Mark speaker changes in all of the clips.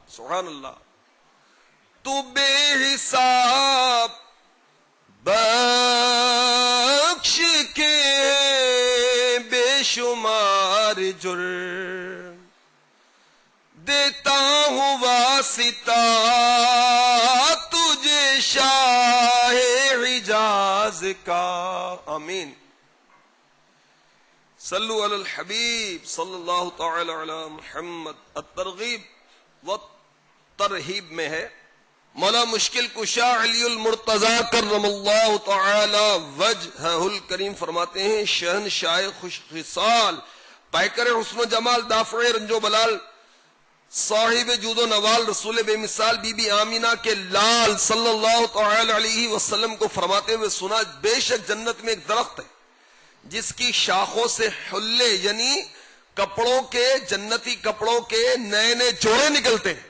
Speaker 1: سبحان اللہ. تو بے حساب بخش کے بے شمار جرم دیتا ہوں واسطہ تجھے شاہ حجاز کا. آمین. صلو علی الحبیب صلی اللہ تعالی علی محمد. الترغیب و ترہیب میں ہے مولا مشکل کشا علی المرتضی کرم اللہ تعالی وجہہ الکریم فرماتے ہیں شہنشاہ خوش خصال پیکر حسن و جمال دافع رنج و بلال صاحب جود و نوال رسول بے مثال بی بی آمینہ کے لال صلی اللہ تعالی علیہ وسلم کو فرماتے ہوئے سنا بے شک جنت میں ایک درخت ہے جس کی شاخوں سے حلے یعنی کپڑوں کے جنتی کپڑوں کے نئے نئے جوڑے نکلتے ہیں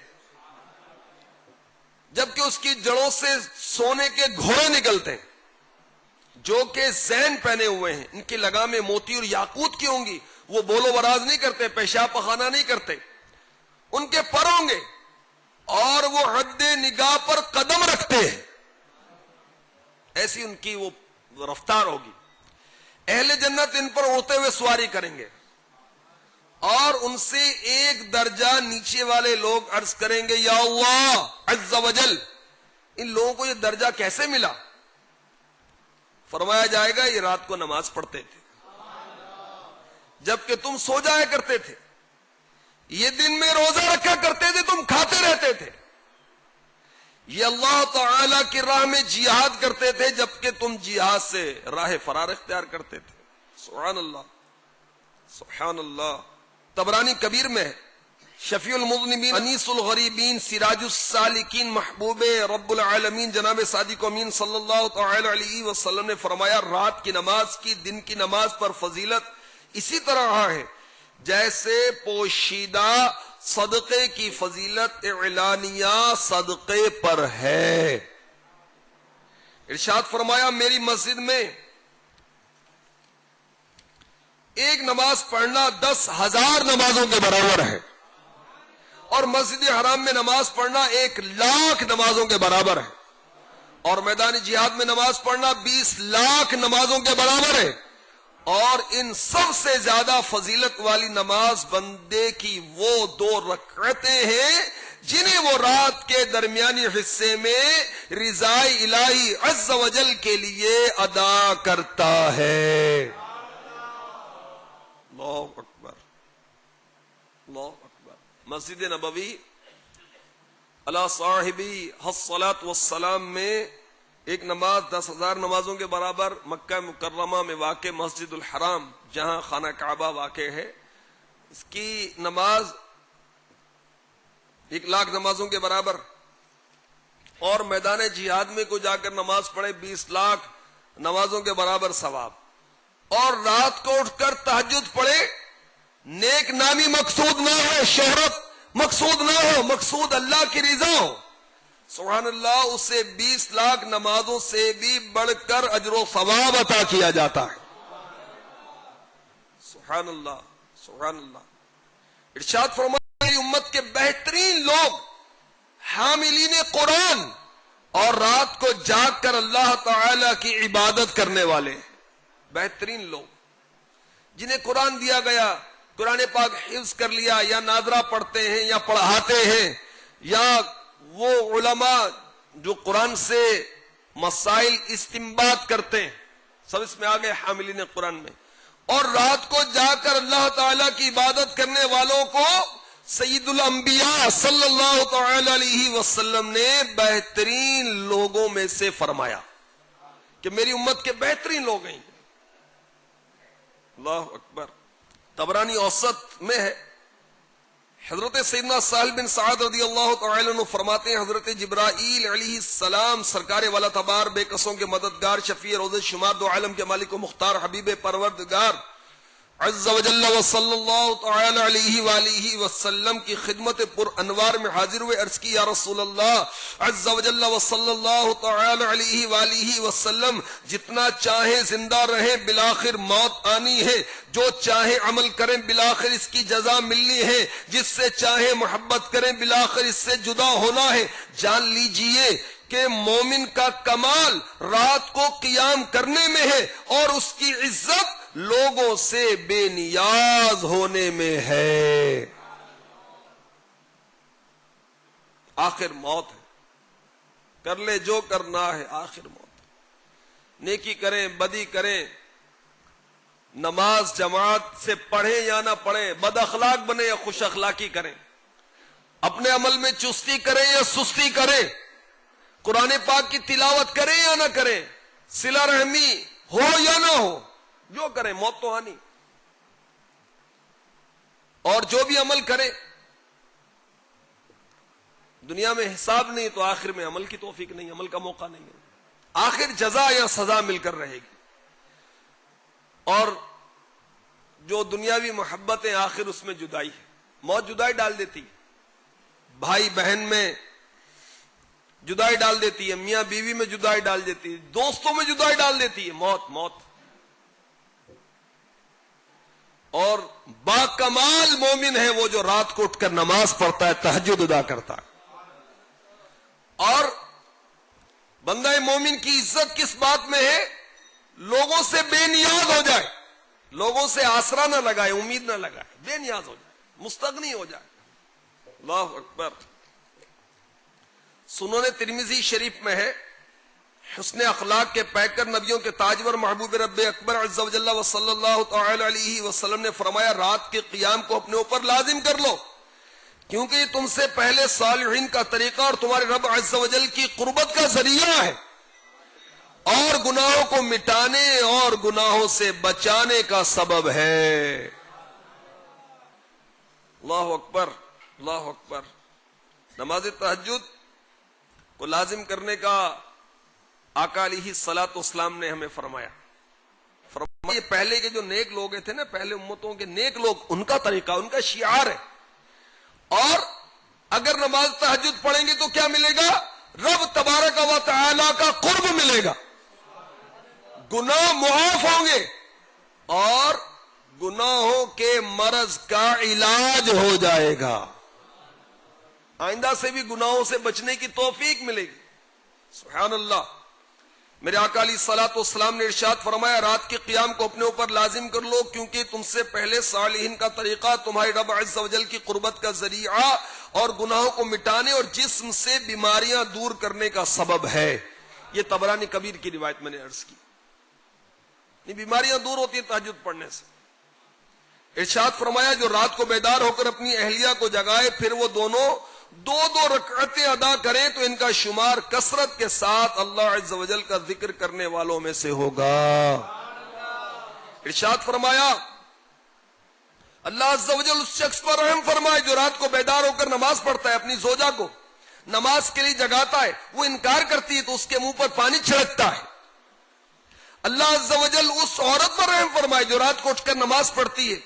Speaker 1: جبکہ اس کی جڑوں سے سونے کے گھوڑے نکلتے ہیں جو کہ زین پہنے ہوئے ہیں. ان کی لگامیں موتی اور یاقوت کی ہوں گی. وہ بول و براز نہیں کرتے, پیشاب پخانہ نہیں کرتے. ان کے پر ہوں گے اور وہ حد نگاہ پر قدم رکھتے ہیں. ایسی ان کی وہ رفتار ہوگی. اہل جنت ان پر اڑتے ہوئے سواری کریں گے اور ان سے ایک درجہ نیچے والے لوگ عرض کریں گے یا اللہ عز و جل ان لوگوں کو یہ درجہ کیسے ملا؟ فرمایا جائے گا یہ رات کو نماز پڑھتے تھے جبکہ تم سو جایا کرتے تھے. یہ دن میں روزہ رکھا کرتے تھے تم کھاتے رہتے تھے. یہ اللہ تعالی کی راہ میں جہاد کرتے تھے جبکہ تم جہاد سے راہ فرار اختیار کرتے تھے. سبحان اللہ سبحان اللہ. طبرانی کبیر میں ہے شفیع المذنبین انیس الغریبین سراج السالکین محبوب رب العالمین جناب صادق امین صلی اللہ تعالی علیہ وسلم نے فرمایا رات کی نماز کی دن کی نماز پر فضیلت اسی طرح ہے جیسے پوشیدہ صدقے کی فضیلت اعلانیہ صدقے پر ہے. ارشاد فرمایا میری مسجد میں ایک نماز پڑھنا 10,000 نمازوں کے برابر ہے اور مسجد حرام میں نماز پڑھنا 1,00,000 نمازوں کے برابر ہے اور میدان جہاد میں نماز پڑھنا 20,00,000 نمازوں کے برابر ہے. اور ان سب سے زیادہ فضیلت والی نماز بندے کی وہ 2 رکعتیں ہیں جنہیں وہ رات کے درمیانی حصے میں رضائے الہی عز و جل کے لیے ادا کرتا ہے. اللہ اکبر اللہ اکبر. مسجد نبوی علی صاحبی الصلاۃ والسلام میں ایک نماز 10,000 نمازوں کے برابر. مکہ مکرمہ میں واقع مسجد الحرام جہاں خانہ کعبہ واقع ہے اس کی نماز 1,00,000 نمازوں کے برابر اور میدان جہاد میں کو جا کر نماز پڑھے 20,00,000 نمازوں کے برابر ثواب. اور رات کو اٹھ کر تہجد پڑھے نیک نامی مقصود نہ ہو شہرت مقصود نہ ہو مقصود اللہ کی رضا ہو. سبحان اللہ اسے 20,00,000 نمازوں سے بھی بڑھ کر اجر و ثواب عطا کیا جاتا ہے. سبحان اللہ سبحان اللہ. ارشاد فرمایا میری امت کے بہترین لوگ حاملین قرآن اور رات کو جاگ کر اللہ تعالی کی عبادت کرنے والے بہترین لوگ جنہیں قرآن دیا گیا قرآن پاک حفظ کر لیا یا ناظرہ پڑھتے ہیں یا پڑھاتے ہیں یا وہ علماء جو قرآن سے مسائل استنباط کرتے ہیں سب اس میں آگئے حاملین قرآن میں. اور رات کو جا کر اللہ تعالیٰ کی عبادت کرنے والوں کو سید الانبیاء صلی اللہ تعالی علیہ وسلم نے بہترین لوگوں میں سے فرمایا کہ میری امت کے بہترین لوگ ہیں. اللہ اکبر. طبرانی اوسط میں ہے حضرت سیدنا سہل بن سعد رضی اللہ تعالی عنہ فرماتے ہیں حضرت جبرائیل علیہ السلام سرکار والا تبار بے قصوں کے مددگار شفیع روز شمار دو عالم کے مالک و مختار حبیب پروردگار عز و جل و صلی اللہ تعالی علیہ وآلہ وسلم کی خدمت پر انوار میں حاضر ہوئے، عرض کی یا رسول اللہ عز و جل و صلی اللہ تعالی علیہ وآلہ وسلم، جتنا چاہیں زندہ رہیں بالآخر موت آنی ہے، جو چاہیں عمل کریں بالآخر اس کی جزا ملنی ہے، جس سے چاہیں محبت کریں بالآخر اس سے جدا ہونا ہے۔ جان لیجئے کہ مومن کا کمال رات کو قیام کرنے میں ہے، اور اس کی عزت لوگوں سے بے نیاز ہونے میں ہے۔ آخر موت ہے، کر لے جو کرنا ہے، آخر موت ہے۔ نیکی کریں بدی کریں، نماز جماعت سے پڑھیں یا نہ پڑھیں، بد اخلاق بنے یا خوش اخلاقی کریں، اپنے عمل میں چستی کریں یا سستی کریں، قرآن پاک کی تلاوت کریں یا نہ کریں، صلہ رحمی ہو یا نہ ہو، جو کریں موت تو آنی۔ اور جو بھی عمل کرے دنیا میں حساب نہیں تو آخر میں عمل کی توفیق نہیں، عمل کا موقع نہیں ہے، آخر جزا یا سزا مل کر رہے گی۔ اور جو دنیاوی محبتیں آخر اس میں جدائی ہے، موت جدائی ڈال دیتی، بھائی بہن میں جدائی ڈال دیتی ہے، میاں بیوی میں جدائی ڈال دیتی ہے، دوستوں میں جدائی ڈال دیتی ہے، موت۔ اور با کمال مومن ہے وہ جو رات کو اٹھ کر نماز پڑھتا ہے، تہجد ادا کرتا ہے۔ اور بندہ مومن کی عزت کس بات میں ہے؟ لوگوں سے بے نیاز ہو جائے، لوگوں سے آسرا نہ لگائے، امید نہ لگائے، بے نیاز ہو جائے، مستغنی ہو جائے۔ اللہ اکبر۔ سنن ترمذی شریف میں ہے، حسن اخلاق کے پیکر نبیوں کے تاجور محبوب رب اکبر عز و جل و صلی اللہ تعالی علیہ وسلم نے فرمایا، رات کے قیام کو اپنے اوپر لازم کر لو، کیونکہ یہ تم سے پہلے صالحین کا طریقہ اور تمہارے رب عز و جل کی قربت کا ذریعہ ہے، اور گناہوں کو مٹانے اور گناہوں سے بچانے کا سبب ہے۔ اللہ اکبر، اللہ اکبر۔ نماز تہجد کو لازم کرنے کا آقا علیہ الصلوۃ والسلام نے ہمیں فرمایا۔ یہ پہلے کے جو نیک لوگ تھے نا، پہلے امتوں کے نیک لوگ، ان کا طریقہ، ان کا شعار ہے۔ اور اگر نماز تہجد پڑھیں گے تو کیا ملے گا؟ رب تبارک و تعالی کا قرب ملے گا، گناہ معاف ہوں گے، اور گناہوں کے مرض کا علاج ہو جائے گا، آئندہ سے بھی گناہوں سے بچنے کی توفیق ملے گی۔ سبحان اللہ۔ میرے آقا علیہ الصلوۃ والسلام نے ارشاد فرمایا، رات کے قیام کو اپنے اوپر لازم کر لو، کیونکہ تم سے پہلے صالحین کا طریقہ تمہارے رب عز و جل کی قربت کا ذریعہ اور گناہوں کو مٹانے اور جسم سے بیماریاں دور کرنے کا سبب ہے۔ یہ طبرانی کبیر کی روایت میں نے عرض کی۔ یہ بیماریاں دور ہوتی ہیں تہجد پڑھنے سے۔ ارشاد فرمایا، جو رات کو بیدار ہو کر اپنی اہلیہ کو جگائے، پھر وہ دونوں دو رکعتیں ادا کریں تو ان کا شمار کثرت کے ساتھ اللہ عز و جل کا ذکر کرنے والوں میں سے ہوگا۔ ارشاد فرمایا، اللہ عز و جل اس شخص پر رحم فرمائے جو رات کو بیدار ہو کر نماز پڑھتا ہے، اپنی زوجہ کو نماز کے لیے جگاتا ہے، وہ انکار کرتی ہے تو اس کے منہ پر پانی چھڑکتا ہے۔ اللہ عز و جل اس عورت پر رحم فرمائے جو رات کو اٹھ کر نماز پڑھتی ہے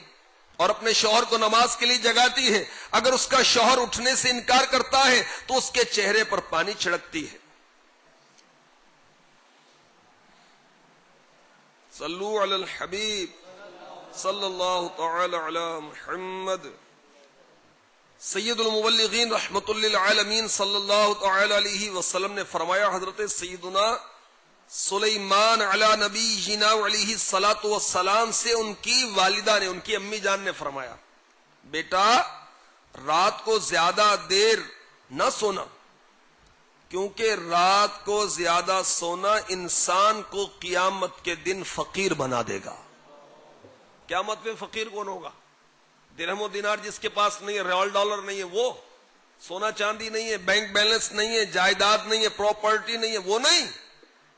Speaker 1: اور اپنے شوہر کو نماز کے لیے جگاتی ہے، اگر اس کا شوہر اٹھنے سے انکار کرتا ہے تو اس کے چہرے پر پانی چھڑکتی ہے۔ صلو علی الحبیب صلی اللہ تعالی علی محمد۔ سید المبلغین رحمت للعالمین صلی اللہ تعالی علیہ وسلم نے فرمایا، حضرت سیدنا سلیمان علی نبینا علیہ الصلوۃ والسلام سے ان کی والدہ نے، ان کی امی جان نے فرمایا، بیٹا رات کو زیادہ دیر نہ سونا، کیونکہ رات کو زیادہ سونا انسان کو قیامت کے دن فقیر بنا دے گا۔ قیامت میں فقیر کون ہوگا؟ درہم و دینار جس کے پاس نہیں ہے، ریال ڈالر نہیں ہے، وہ سونا چاندی نہیں ہے، بینک بیلنس نہیں ہے، جائیداد نہیں ہے، پراپرٹی نہیں ہے، وہ نہیں،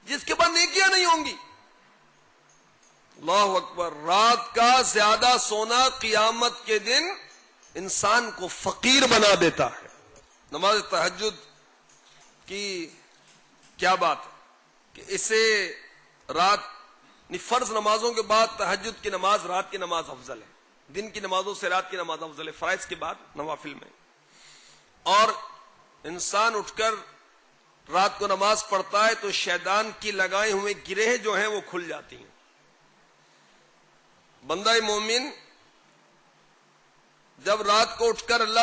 Speaker 1: جس کے پاس نیکیاں نہیں ہوں گی۔ اللہ اکبر۔ رات کا زیادہ سونا قیامت کے دن انسان کو فقیر بنا دیتا ہے۔ نماز تہجد کی کیا بات ہے کہ اسے رات فرض نمازوں کے بعد تہجد کی نماز، رات کی نماز افضل ہے. دن کی نمازوں سے رات کی نماز افضل ہے، فرائض کے بعد نوافل میں. اور انسان اٹھ کر رات کو نماز پڑھتا ہے تو شیطان کی لگائے ہوئے گرہ جو ہیں وہ کھل جاتی ہیں. بندہ مومن جب رات کو اٹھ کر اللہ